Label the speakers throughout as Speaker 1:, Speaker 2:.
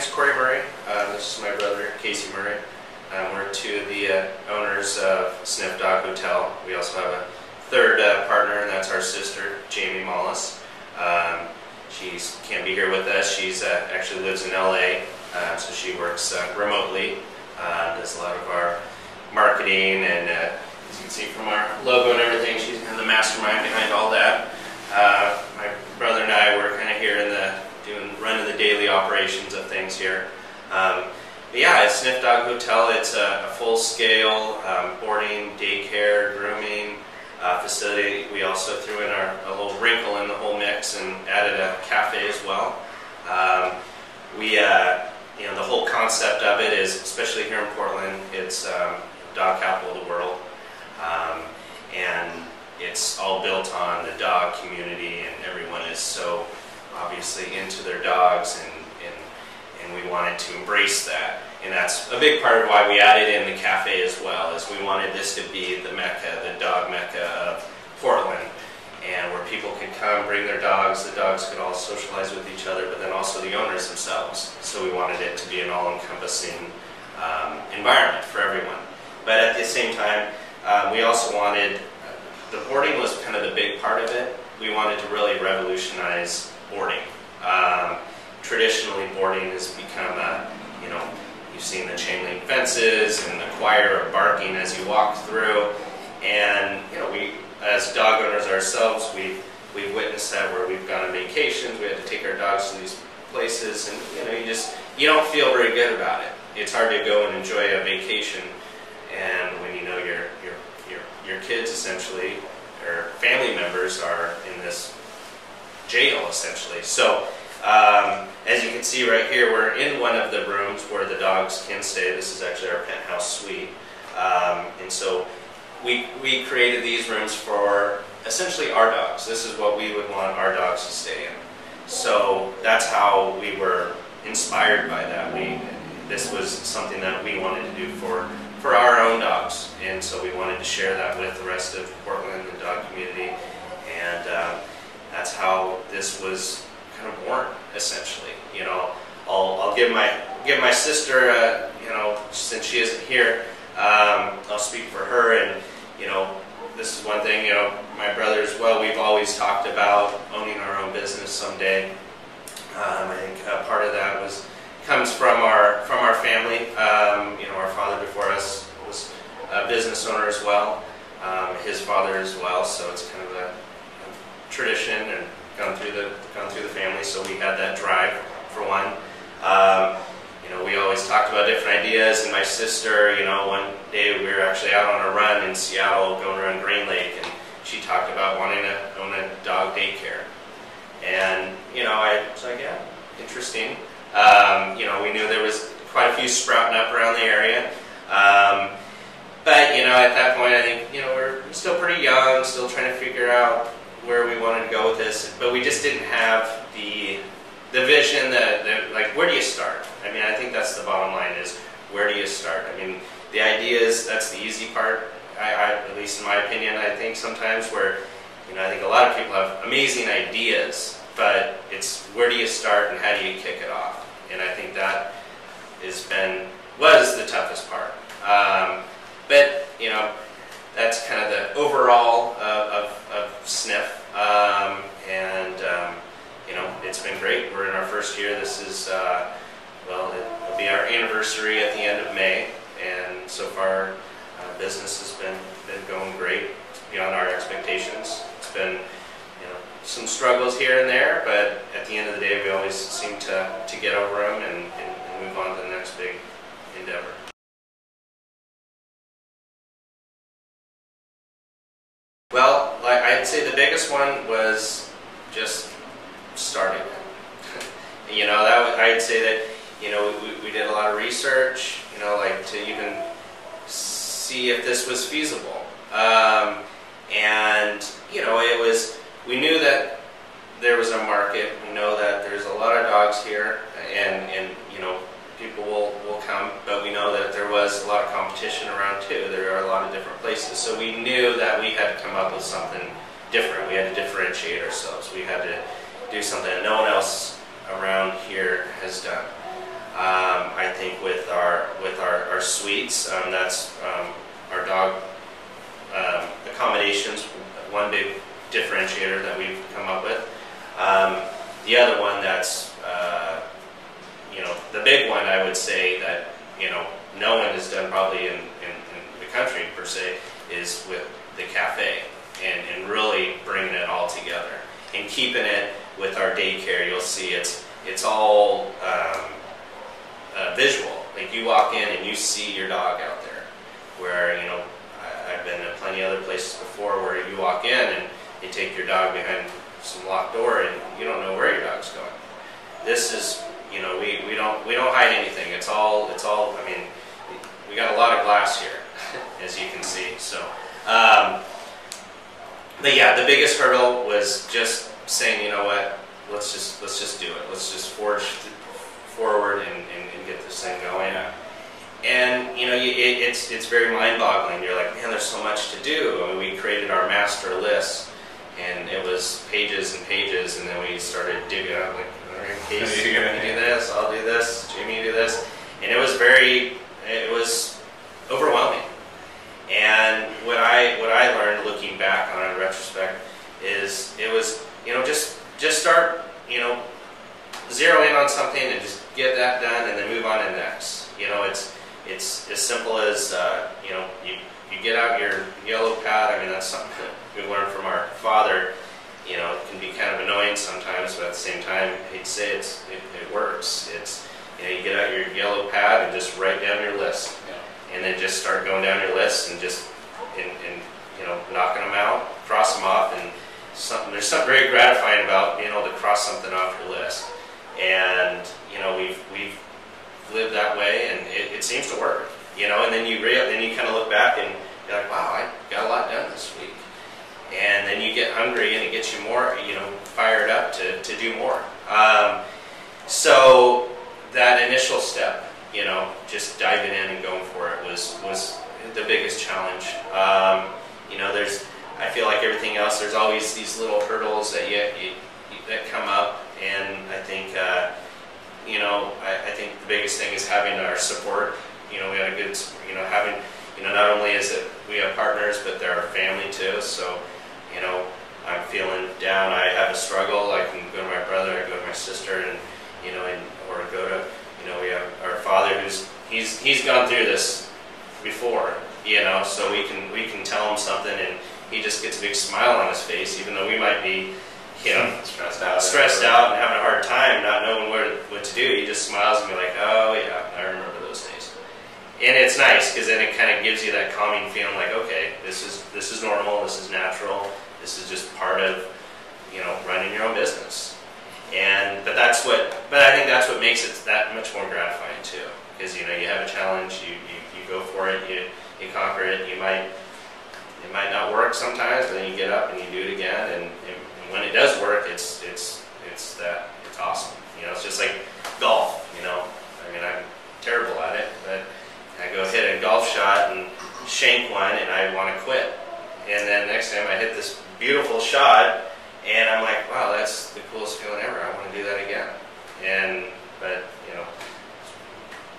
Speaker 1: name's Corey Murry. This is my brother, Casey Murry. We're two of the owners of Sniff Dog Hotel. We also have a third partner, and that's our sister, Jamie Mollis. She can't be here with us. She's actually lives in LA, so she works remotely. Does a lot of our marketing, and as you can see from our logo and everything, she's kind of the mastermind behind all that. My brother and I were kind of here in running the daily operations of things here. But yeah, it's Sniff Dog Hotel. It's a full-scale boarding, daycare, grooming facility. We also threw in a little wrinkle in the whole mix and added a cafe as well. You know, the whole concept of it is, especially here in Portland, it's dog capital of the world, and it's all built on the dog community, and everyone is so obviously into their dogs, and we wanted to embrace that. And that's a big part of why we added in the cafe as well, is we wanted this to be the mecca, the dog mecca of Portland, and where people could come, bring their dogs, the dogs could all socialize with each other, but then also the owners themselves. So we wanted it to be an all-encompassing environment for everyone. But at the same time, we also wanted, the boarding was kind of the big part of it. We wanted to really revolutionize boarding. Traditionally, boarding has become you know, you've seen the chain link fences and the choir of barking as you walk through. And, you know, we, as dog owners ourselves, we've witnessed that where we've gone on vacations, we had to take our dogs to these places, and, you know, you don't feel very good about it. It's hard to go and enjoy a vacation, and when you know your kids essentially, or family members, are in this jail essentially. So as you can see right here, we're in one of the rooms where the dogs can stay. This is actually our penthouse suite, and so we created these rooms for essentially our dogs. This is what we would want our dogs to stay in. So that's how we were inspired by that. This was something that we wanted to do for our own dogs, and so we wanted to share that with the rest of Portland, the dog community, and that's how this was kind of born, essentially. You know, I'll give my sister, you know, since she isn't here, I'll speak for her, and you know, this is one thing, you know, my brother as well, we've always talked about owning our own business someday. I think part of that comes from our family. You know, our father before us was a business owner as well, his father as well, so it's kind of a tradition and gone through the family, so we had that drive for one. You know, we always talked about different ideas, and my sister, you know, one day we were actually out on a run in Seattle going around Green Lake, and she talked about wanting to own a dog daycare. And, you know, I was like, yeah, interesting. You know, we knew there was quite a few sprouting up around the area. But, you know, at that point, I think, you know, we're still pretty young, still trying to figure out where we wanted to go with this, but we just didn't have the vision that like, where do you start? I mean, I think that's the bottom line, is where do you start? I mean, the ideas, that's the easy part, at least in my opinion. I think sometimes where, you know, I think a lot of people have amazing ideas, but it's where do you start and how do you kick it off? And I think that was the toughest part. But, you know, that's kind of the overall of Sniff, you know, it's been great. We're in our first year. This is, well, it'll be our anniversary at the end of May, and so far business has been going great, beyond our expectations. It's been, you know, some struggles here and there, but at the end of the day, we always seem to get over them and move on to the next big endeavor. Well, I'd say the biggest one was just starting. You know, I'd say that, you know, we did a lot of research, you know, like to even see if this was feasible. And, you know, we knew that there was a market. We know that there's a lot of dogs here, and you know, people will come, but we know that there was a lot of competition around too. There are a lot of different places. So we knew that we had to come up with something different. We had to differentiate ourselves. We had to do something that no one else around here has done. our suites. That's our dog accommodations, one big differentiator that we've come up with. The other one that's, the big one I would say that, no one has done probably in the country per se, is with the cafe and really bringing it all together and keeping it with our daycare. You'll see it's all visual. Like you walk in and you see your dog out there, where, I've been at plenty of other places before where you walk in and you take your dog behind some locked door and you don't know where your dog's going. This is, we don't hide anything. It's all. I mean, we got a lot of glass here, as you can see. So, but yeah, the biggest hurdle was just saying, you know what, let's just do it. Let's just forge forward and get this thing going.
Speaker 2: Yeah.
Speaker 1: And it's very mind-boggling. You're like, man, there's so much to do. I mean, we created our master list, and it was pages and pages, and then we started digging up, like, all right, Casey, you do this, I'll do this, Jimmy, you do this, and it was overwhelming. And what I learned looking back on it in retrospect is it was, just start, zero in on something and just get that done and then move on to the next. It's as simple as, you get out your yellow pad. I mean, that's something that we learned from our father. It can be kind of annoying sometimes, but at the same time, he'd say it works. It's, you get out your yellow pad and just write down your list. Yeah. And then just start going down your list and just, knocking them out, cross them off, and there's something very gratifying about being able to cross something off your list. And, we've lived that way, and it seems to work, and then you kind of look back and you're like, wow, I got a lot done this week. And then you get hungry and it gets you more, fired up to do more. So that initial step, just diving in and going for it was the biggest challenge. I feel like everything else, there's always these little hurdles that that come up, and I think, I think the biggest thing is having our support. We had a good, having, not only is it we have partners, but they're our family too. So, I'm feeling down, I have a struggle, I can go to my brother, I go to my sister, and or go to, we have our father he's gone through this before, so we can tell him something and he just gets a big smile on his face, even though we might be, stressed out and having a hard time, not knowing what to do. He just smiles and be like, oh yeah, I remember those days. And it's nice because then it kind of gives you that calming feeling, like, okay, this is normal, this is natural, this is just part of, running your own business. But I think that's what makes it that much more gratifying too, because you have a challenge, you go for it, you conquer it. It might not work sometimes, but then you get up and you do it again, and when it does work, it's awesome. It's just like golf. I mean, I'm terrible at it, but I go hit a golf shot and shank one, and I want to quit. And then next time I hit this beautiful shot, and I'm like, wow, that's the coolest feeling ever. I want to do that again. But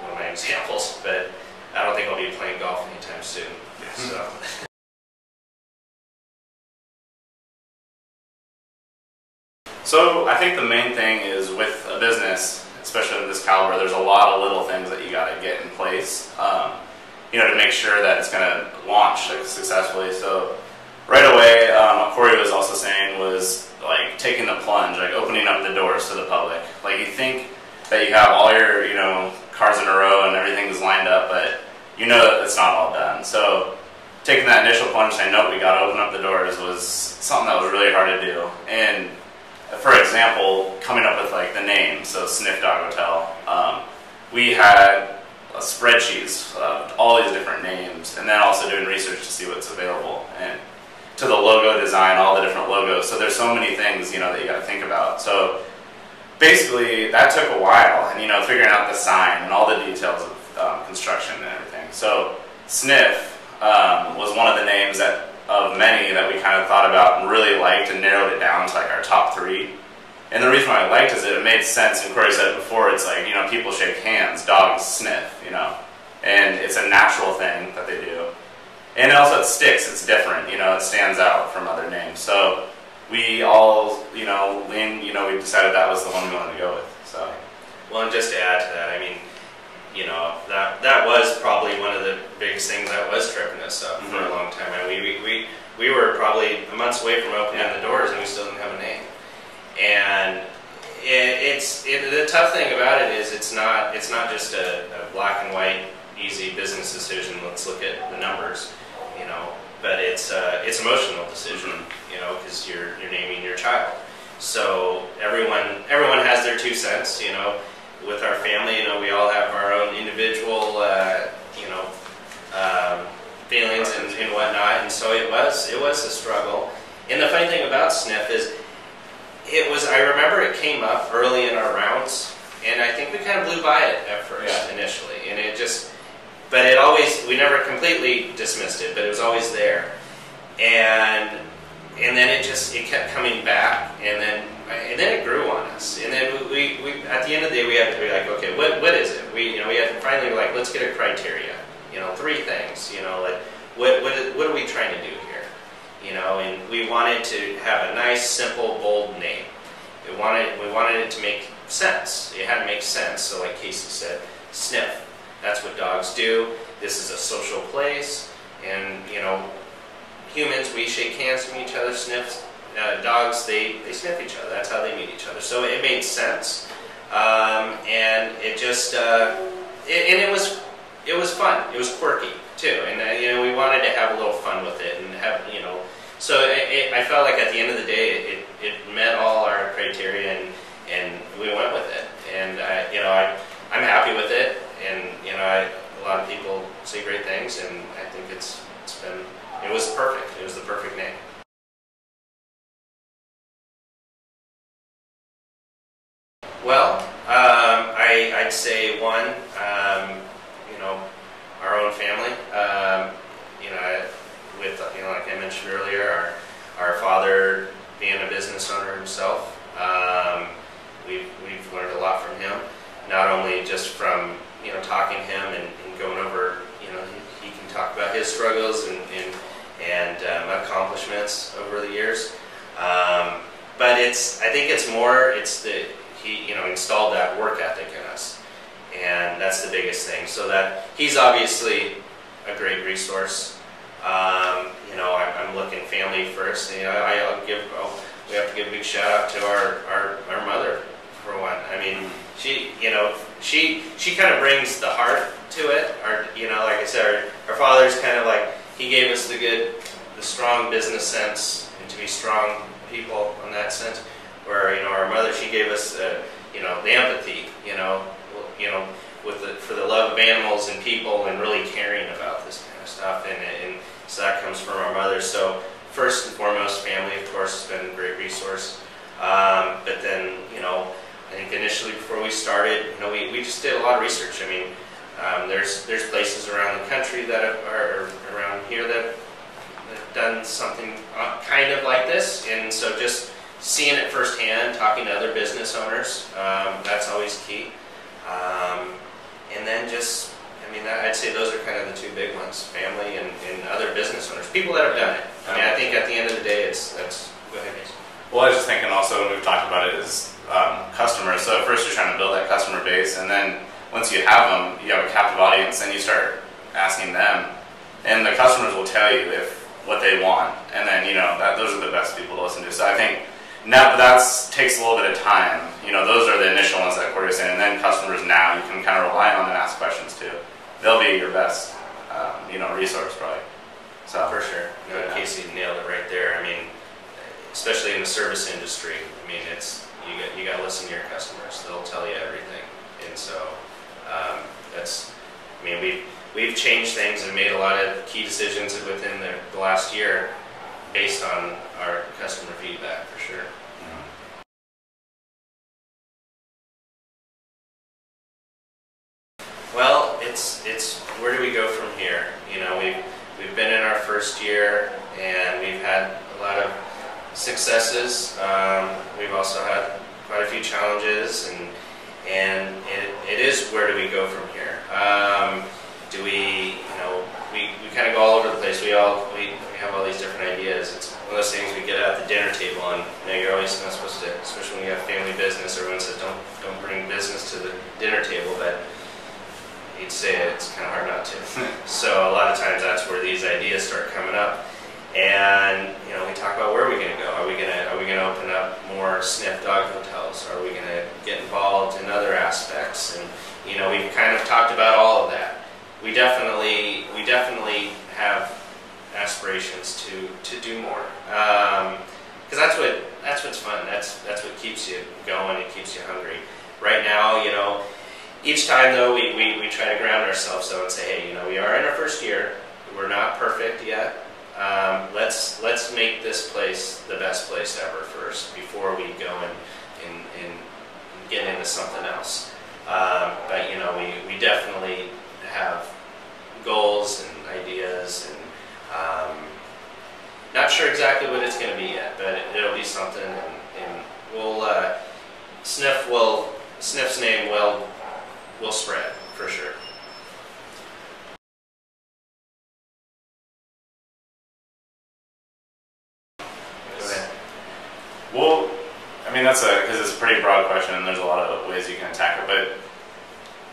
Speaker 1: one of my examples. But I don't think I'll be playing golf anytime soon. So.
Speaker 2: So I think the main thing is with a business, especially of this caliber, there's a lot of little things that you got to get in place, to make sure that it's going to launch successfully. So right away, what Corey was also saying was like taking the plunge, like opening up the doors to the public. Like you think that you have all your, cards in a row and everything's lined up, but that it's not all done. So taking that initial plunge, saying, nope, we got to open up the doors, was something that was really hard to do. And for example, coming up with like the name, so Sniff Dog Hotel, we had spreadsheets of all these different names, and then also doing research to see what's available, and to the logo design, all the different logos. So there's so many things, that you got to think about. So basically, that took a while, and figuring out the sign and all the details of construction and everything. So Sniff was one of the names of many that we kind of thought about and really liked and narrowed it down to like our top 3. And the reason why I liked is that it made sense, and Corey said it before, it's like, people shake hands, dogs sniff, and it's a natural thing that they do. And also it sticks, it's different, you know, it stands out from other names. So we all, you know, we decided that was the one we wanted to go with. So,
Speaker 1: well, and just to add to that, I mean, you know, that was probably one of the biggest things that was tripping us up for a long time. I mean, we were probably months away from opening the doors, and we still didn't have a name. And the tough thing about it is it's not just a black and white easy business decision. Let's look at the numbers, you know. But it's an emotional decision, you know, because you're naming your child. So everyone has their 2 cents, you know. With our family, you know, we all have our own individual, you know, feelings and whatnot, and so it was a struggle. And the funny thing about Sniff is, I remember it came up early in our rounds, and I think we kind of blew by it at first initially, and we never completely dismissed it, but it was always there, and then it kept coming back, and then it grew on us, and then we at the end of the day we had to be like, okay, what is it? We had to finally like, let's get a criteria, you know, 3 things, you know, like what are we trying to do here, you know, and we wanted to have a nice, simple, bold name. We wanted it to make sense. It had to make sense. So like Casey said, Sniff. That's what dogs do. This is a social place, and you know, humans, we shake hands from each other. Dogs, they sniff each other. That's how they meet each other. So it made sense, and it just it was fun. It was quirky too, and you know, we wanted to have a little fun with it and have, you know. So I felt like at the end of the day, it met all our criteria, and we went with it. And you know, I'm happy with it, and you know, a lot of people say great things, and I think it was perfect. It was the perfect name. Well, I'd say one, you know, our own family. You know, with, you know, like I mentioned earlier, our father being a business owner himself, we've learned a lot from him. Not only just from, you know, talking to him and going over, you know, he can talk about his struggles and accomplishments over the years. But I think it's more, he, you know, installed that work ethic in us, and that's the biggest thing. So that he's obviously a great resource. You know, I'm looking family first. You know, we have to give a big shout out to our mother for one. I mean, she kind of brings the heart to it. You know, like I said, our father's kind of like, he gave us the strong business sense, and to be strong people in that sense. Where, you know, our mother, she gave us, you know, the empathy, you know, for the love of animals and people, and really caring about this kind of stuff, and so that comes from our mother. So first and foremost, family, of course, has been a great resource. But then, you know, I think initially before we started, you know, we just did a lot of research. I mean, there's places around the country that are around here that have done something kind of like this, and so just seeing it firsthand, talking to other business owners, that's always key. And then just, I mean, I'd say those are kind of the 2 big ones, family and other business owners, people that have done it. I mean, I think at the end of the day, go ahead, Casey.
Speaker 2: Well, I was just thinking also, when we've talked about it, is customers. So at first you're trying to build that customer base, and then once you have them, you have a captive audience, and you start asking them, and the customers will tell you what they want, and then, you know, those are the best people to listen to. So I think now that takes a little bit of time. You know, those are the initial ones that Corey was saying, and then customers now you can kind of rely on and ask questions too. They'll be your best, you know, resource probably. So
Speaker 1: for sure, you know, Casey nailed it right there. I mean, especially in the service industry, I mean, you got to listen to your customers. They'll tell you everything, and so that's. I mean, we've changed things and made a lot of key decisions within the last year based on our customer feedback, for sure. Well, it's where do we go from here? You know, we've been in our first year, and we've had a lot of successes. We've also had quite a few challenges, and it is where do we go from here? Do we, we kind of go all over the place. We have all these different ideas. It's one of those things we get at the dinner table, and you're always not supposed to, especially when you have family business. Everyone says don't bring business to the dinner table, but you'd say it's kind of hard not to. So a lot of times that's where these ideas start coming up, and we talk about where are we going to go. Are we going to open up more Sniff Dog Hotels? Are we going to get involved in other aspects? And we've kind of talked about all of that. We definitely have aspirations to do more, because that's what's fun. That's what keeps you going. It keeps you hungry. Right now, each time though we try to ground ourselves and say, hey, we are in our first year. We're not perfect yet. Let's make this place the best place ever first before we go and get into something else. But we definitely have goals and ideas, and not sure exactly what it's going to be yet, but it'll be something, and we'll Sniff's name will spread for sure.
Speaker 2: Well, I mean, because it's a pretty broad question, and there's a lot of ways you can attack it, but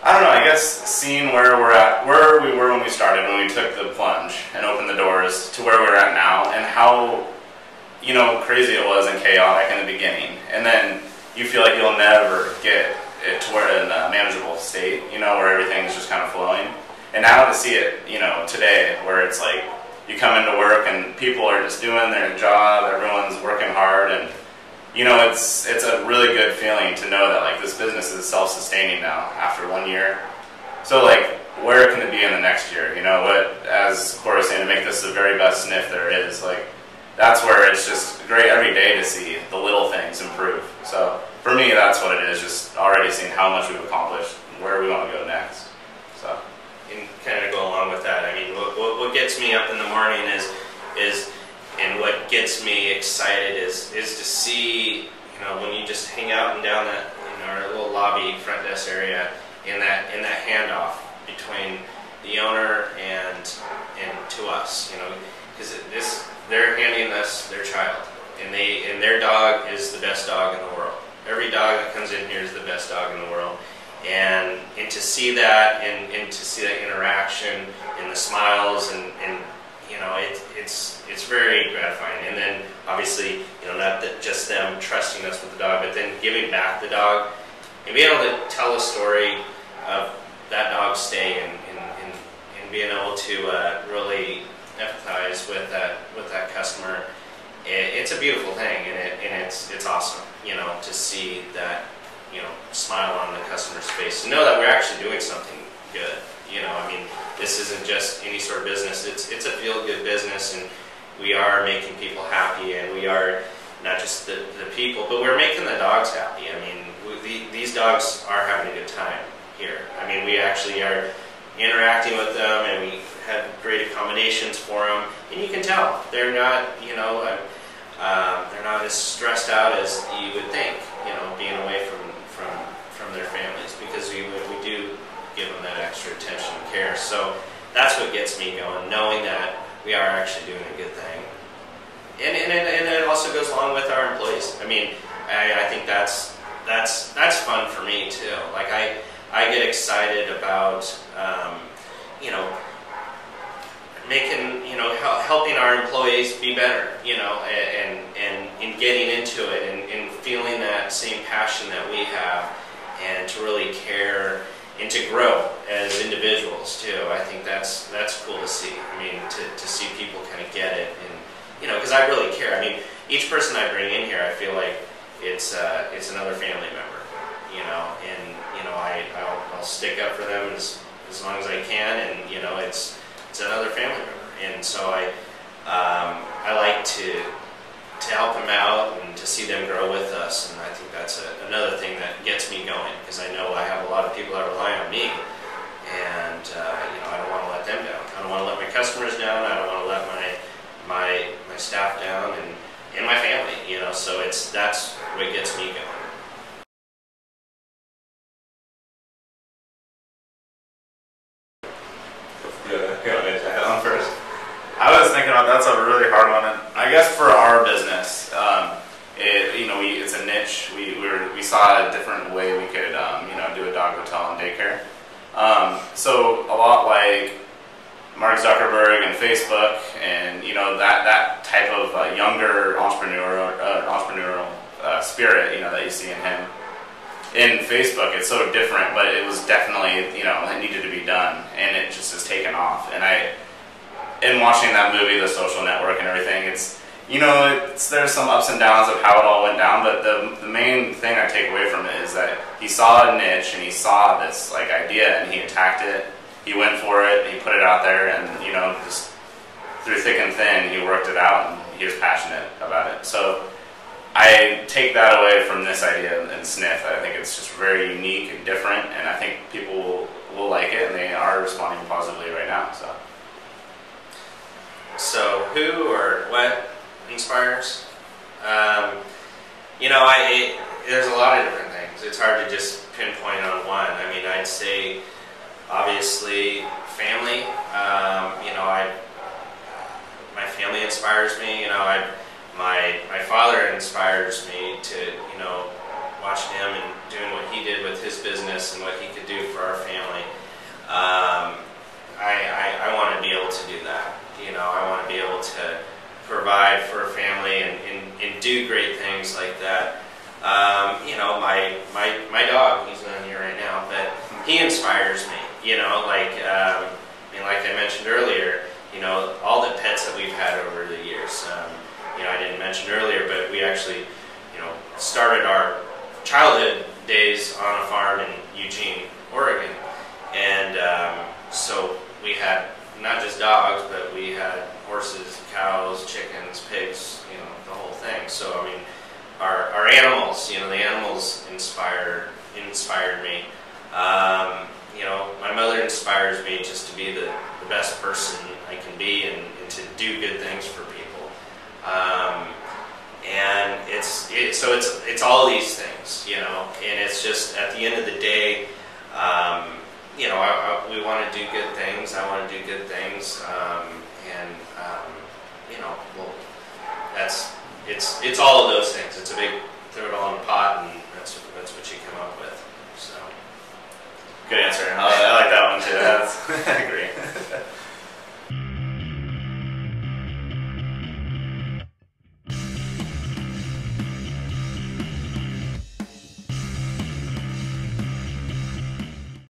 Speaker 2: I don't know, I guess seeing where we were when we started, when we took the plunge and opened the doors, to where we're at now, and how, crazy it was and chaotic in the beginning, and then you feel like you'll never get it to where in a manageable state, where everything's just kind of flowing. And now to see it, today, where it's like, you come into work and people are just doing their job, everyone's working hard, and it's a really good feeling to know that like this business is self-sustaining now after 1 year. So like, where can it be in the next year? As Corey was saying, to make this the very best Sniff there is, like, that's where it's just great every day to see the little things improve. So for me, that's what it is, just already seeing how much we've accomplished, where we want to go next. So,
Speaker 1: and kind of go along with that, I mean, what gets me up in the morning is and what gets me excited is to see, when you just hang out and down that, our little lobby front desk area, in that handoff between the owner and to us, because they're handing us their child, and their dog is the best dog in the world. Every dog that comes in here is the best dog in the world, and to see that and to see that interaction and the smiles and it's very gratifying. And then obviously, not that just them trusting us with the dog, but then giving back the dog and being able to tell a story of that dog's stay and being able to really empathize with that customer. It's a beautiful thing, and it's awesome, to see that, smile on the customer's face, to know that we're actually doing something good. I mean, this isn't just any sort of business. It's a feel-good business, and we are making people happy, and we are not just the people, but we're making the dogs happy. I mean, these dogs are having a good time here. I mean, we actually are interacting with them, and we have great accommodations for them, and you can tell they're not, they're not as stressed out as you would think, being away from their families, because we do give them that extra attention and care. So that's what gets me going, knowing that we are actually doing a good thing. And it also goes along with our employees. I mean, I think that's fun for me too. Like I get excited about making, helping our employees be better, and getting into it and feeling that same passion that we have, and to really care and to grow as individuals too. I think that's cool to see. I mean, to see people kind of get it, and because I really care. I mean, each person I bring in here, I feel like it's another family member, and I'll stick up for them as long as I can, and it's another family member, and so I like to help them out and to see them grow with us, and I think that's another thing that gets me going, because I know I have a lot of people that rely on me, and I don't want to let them down. I don't want to let my customers down. I don't want to let my staff down, and my family. So that's what gets me going.
Speaker 3: That's a really hard one. And
Speaker 2: I guess for our business, it's a niche. We saw a different way we could do a dog hotel and daycare. So a lot like Mark Zuckerberg and Facebook, and that type of younger entrepreneurial spirit that you see in him. In Facebook, it's so different, but it was definitely it needed to be done, and it just has taken off. And in watching that movie, The Social Network, and everything, there's some ups and downs of how it all went down, but the main thing I take away from it is that he saw a niche and he saw this idea and he attacked it. He went for it, he put it out there, and just through thick and thin, he worked it out, and he was passionate about it. So I take that away from this idea in Sniff. I think it's just very unique and different, and I think people will like it, and they are responding positively right now.
Speaker 1: So who or what inspires? There's a lot of different things. It's hard to just pinpoint on one. I mean, I'd say obviously family. My family inspires me. My father inspires me to watching him and doing what he did with his business and what he could do for our family. I want to be able to do that. I want to be able to provide for a family and do great things like that. My dog, he's not here right now, but he inspires me. Like I mentioned earlier, all the pets that we've had over the years. I didn't mention earlier, but we actually, started our childhood days on a farm in Eugene, Oregon, and so we had not just dogs, but we had horses, cows, chickens, pigs, the whole thing. So I mean, our animals, the animals inspired me. My mother inspires me just to be the best person I can be and to do good things for people. And it's all these things, and it's just at the end of the day, we want to do good things. I want to do good things, it's all of those things. It's a big throw it all in a pot, and that's what you come up with. So
Speaker 2: good answer. I like that one too. I agree.